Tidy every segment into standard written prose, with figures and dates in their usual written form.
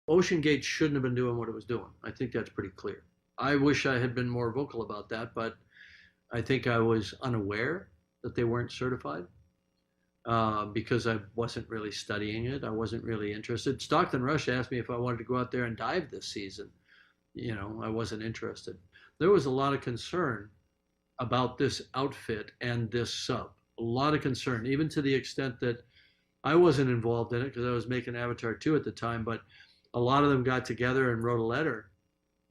Ocean Gate shouldn't have been doing what it was doing. I think that's pretty clear. I wish I had been more vocal about that, but I think I was unaware that they weren't certified because I wasn't really studying it. I wasn't really interested. Stockton Rush asked me if I wanted to go out there and dive this season. I wasn't interested. There was a lot of concern about this outfit and this sub. A lot of concern, even to the extent that I wasn't involved in it because I was making Avatar 2 at the time, but a lot of them got together and wrote a letter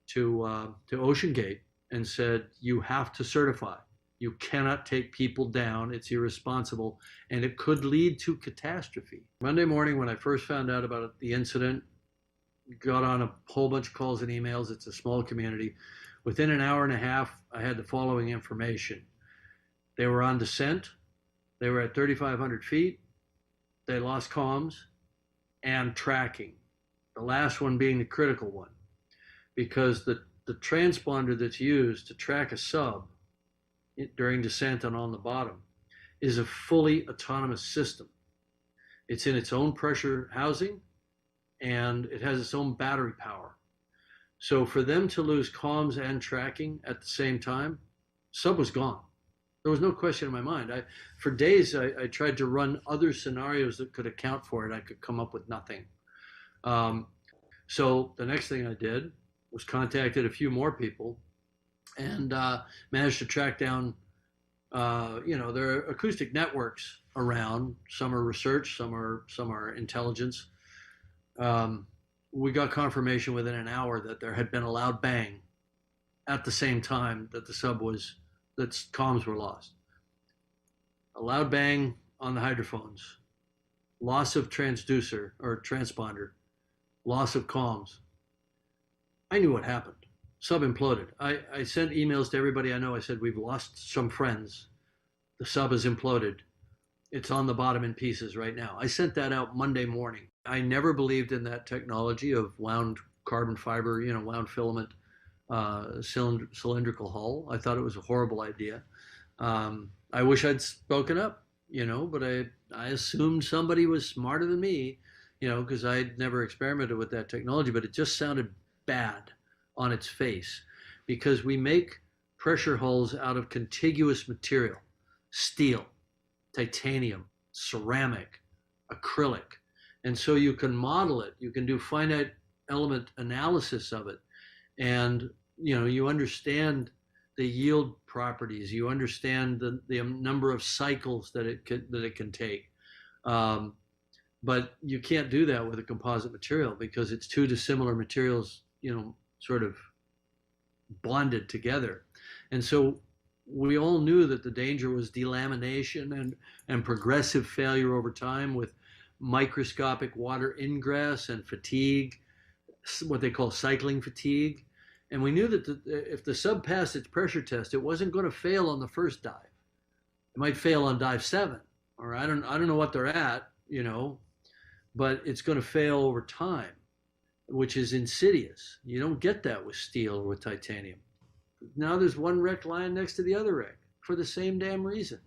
to Ocean Gate and said, you have to certify. You cannot take people down. It's irresponsible, and it could lead to catastrophe. Monday morning, when I first found out about the incident, got on a whole bunch of calls and emails. It's a small community. Within an hour and a half, I had the following information. They were on descent. They were at 3,500 feet. They lost comms and tracking. The last one being the critical one, because the transponder that's used to track a sub during descent and on the bottom is a fully autonomous system. It's in its own pressure housing and it has its own battery power. So for them to lose comms and tracking at the same time, sub was gone. There was no question in my mind. For days, I tried to run other scenarios that could account for it. I could come up with nothing. So the next thing I did was contacted a few more people and managed to track down, there are acoustic networks around. Some are research, some are intelligence. We got confirmation within an hour that there had been a loud bang at the same time that that comms were lost. A loud bang on the hydrophones, loss of transducer or transponder, loss of comms. I knew what happened. Sub imploded. I sent emails to everybody I know. I said, we've lost some friends. The sub has imploded. It's on the bottom in pieces right now. I sent that out Monday morning. I never believed in that technology of wound carbon fiber, wound filament, cylindrical hull. I thought it was a horrible idea. I wish I'd spoken up, but I assumed somebody was smarter than me, because I'd never experimented with that technology, but it just sounded bad on its face because we make pressure hulls out of contiguous material, steel, titanium, ceramic, acrylic. And so you can model it, you can do finite element analysis of it. And, you understand the yield properties, you understand the number of cycles that it can take. But you can't do that with a composite material because it's two dissimilar materials, sort of bonded together. And so we all knew that the danger was delamination and progressive failure over time with microscopic water ingress and fatigue, what they call cycling fatigue. And we knew that if the sub passed its pressure test, it wasn't going to fail on the first dive. It might fail on dive 7, or I don't know what they're at, but it's going to fail over time, which is insidious. You don't get that with steel or with titanium. Now there's one wreck lying next to the other wreck for the same damn reason.